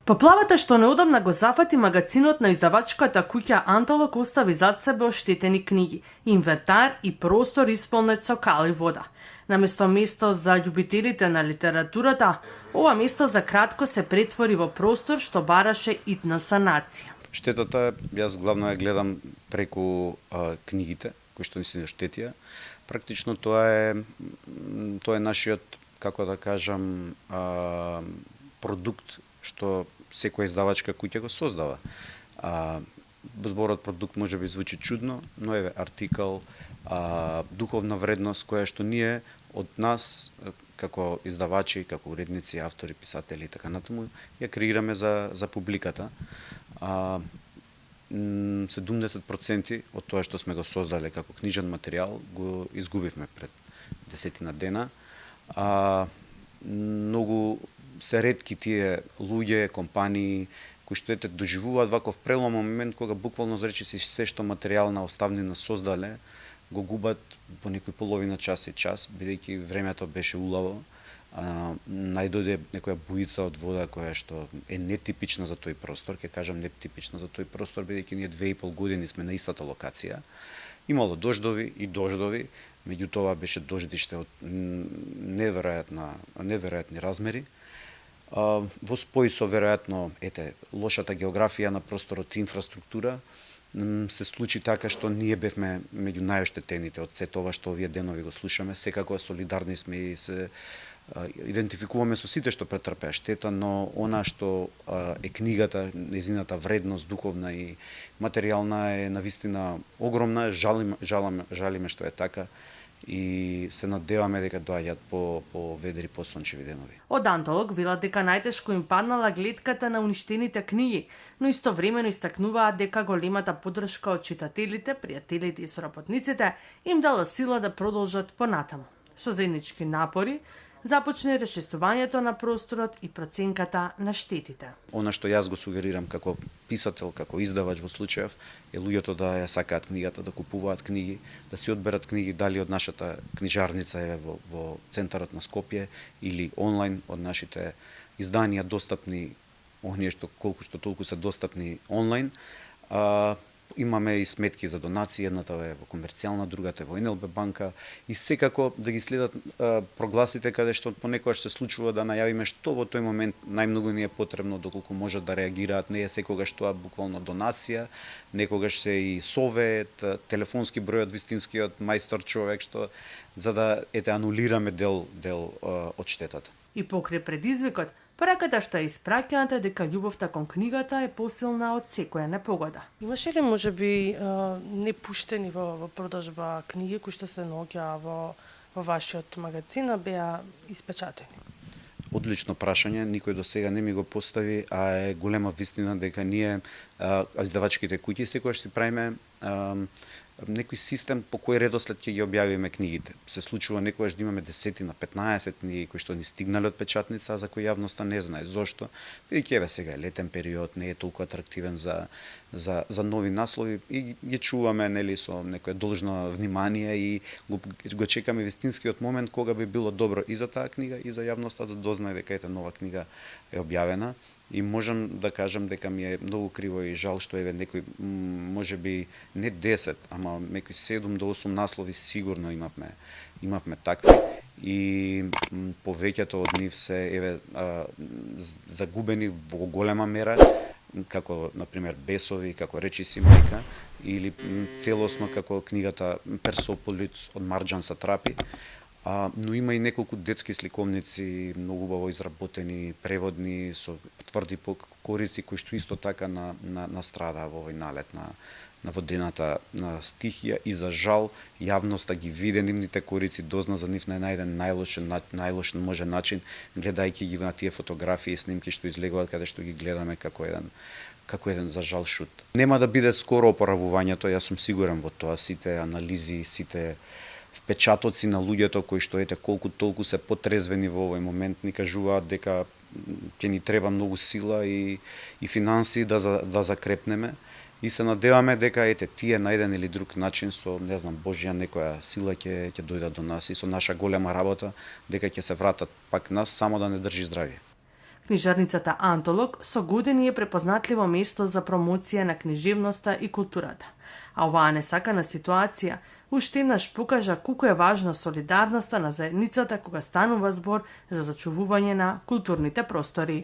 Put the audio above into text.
Поплавата што неодамна го зафати магазинот на издавачката куќа Антолок остави зад себе оштетени книги, инвентар и простор исполнет со кал и вода. Наместо место за љубителите на литературата, ова место за кратко се претвори во простор што бараше итна санација. Штетата, јас главно ја гледам преку книгите кои што ни се оштетија. Практично тоа е нашиот, како да кажам, продукт што секоја издавачка куќа го создава. Зборот продукт може би звучи чудно, но еве артикал, духовна вредност која што ние од нас како издавачи, како уредници, автори, писатели и така натаму ја креираме за публиката. 70% од тоа што сме го создале како книжен материјал го изгубивме пред 10 дена. Многу се ретки тие луѓе, компании кои што доживуваат ваков преломен момент кога буквално речиси се што материјал на оставнина создале го губат по некој половина час и час, бидејќи времето беше улаво. Најдојде некоја буица од вода која што е нетипична за тој простор, ќе кажам нетипична за тој простор, бидејќи ние 2,5 години сме на истата локација. Имало дождови и дождови, меѓутоа беше дождиште од неверојатни размери. Во спој со веројатно лошата географија на просторот и инфраструктура, се случи така што ние бевме меѓу најоштетените од сето ова што овие денови го слушаме. Секако солидарни сме и се идентификуваме со сите што претрпеа штета, но она што е книгата, нејзината вредност духовна и материјална е навистина огромна. Жалиме што е така и се надеваме дека доаѓаат по ведри, по сончеви денови. Од Антолок велат дека најтешко им паднала гледката на уништените книги, но истовремено истакнуваат дека големата поддршка од читателите, пријателите и соработниците им дала сила да продолжат понатаму. Со заеднички напори започне расчистувањето на просторот и проценката на штетите. Она што јас го сугерирам како писател, како издавач во случајов, е луѓето да ја сакаат книгата, да купуваат книги, да си одберат книги дали од нашата книжарница во центарот на Скопје или онлайн од нашите изданија достапни, оние што колку што толку се достапни онлайн. Имаме и сметки за донации, едната е во комерцијална, другата е во НЛБ банка, и секако да ги следат прогласите каде што понекогаш се случува да најавиме што во тој момент најмногу ни е потребно, доколку можат да реагираат. Не е секогаш тоа буквално донација, некогаш се и совет, телефонски број од вистинскиот мајстор човек, што за да анулираме дел од штетата. И покрај предизвикот, пораката што е испраќаната дека љубовта кон книгата е посилна од секоја непогода. Имаше ли можеби непуштени во продажба книги кои што се наоѓаа во вашиот магазин, а беа испечатени? Одлично прашање, никој до сега не ми го постави, а е голема вистина дека ние издавачките куќи секогаш си правиме некој систем по кој редослед ќе ги објавиме книгите. Се случува некогаш да имаме 10 на 15 книги кои што ни стигнале од печатница, за кои јавноста не знае зошто. Бидејќи еве сега е летен период, не е толку атрактивен за нови наслови и ги чуваме нели со некое должно внимание и го чекаме вистинскиот момент кога би било добро и за таа книга и за јавноста да дознае дека ете нова книга е објавена. И можам да кажам дека ми е многу криво и жал што еве некој можеби не 10, ама некои 7 до 8 наслови сигурно имавме такви и повеќето од нив се еве загубени во голема мера, како на пример Бесови, како Речи си мајка, или целосно како книгата Персополит од Марџан Сатрапи. Но има и неколку детски сликовници, многу убаво изработени, преводни, со тврди корици, кои што исто така настрада во овој налет на водената на стихија и за жал јавноста ги виде нивните корици, дозна за нив на еден најлош може начин, гледајќи ги на тие фотографии и снимки што излегуваат каде што ги гледаме како еден за жал шут. Нема да биде скоро опоравувањето, јас сум сигурен во тоа, сите анализи, сите впечатоци на луѓето кои што колку толку се потрезвени во овој момент ни кажуваат дека ќе ни треба многу сила и финанси да закрепнеме и се надеваме дека тие на еден или друг начин со Божја некоја сила ќе дојдат до нас и со наша голема работа дека ќе се вратат пак нас само да не држи здравје. Книжарницата Антолог со години е препознатливо место за промоција на книжевноста и културата. А оваа несакана ситуација уште еднаш покажа колку е важна солидарноста на заедницата кога станува збор за зачувување на културните простори.